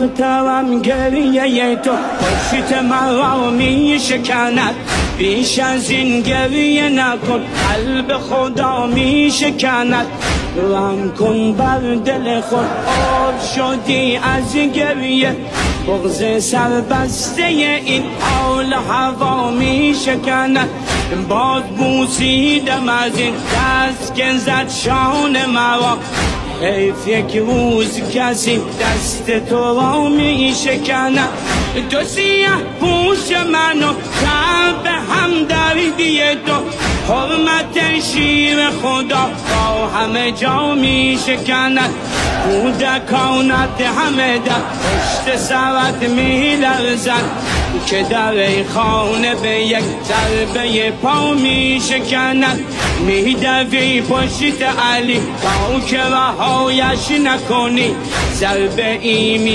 دخترم گریه تو پشت مرا می شکند، بیش از این گریه نکن قلب خدا می شکند. رحم کن بر دل خود، آب شدی از گریه، بغض سربسته این حال هوا می شکند. باد بوسیدم از این دست که زد شان مرا، حیف یک روز کسی دست تو را می شکند. تو سیه پوش منو کرد به هم دردی تو، حرمت شیر خدا با همه جا می شکند. کودکانت همه در پشت سرت می لرزد، که در خانه به یک ضربه پا می شکند. می دوی پشت علی تا که رهایش نکنی، ضربه ای می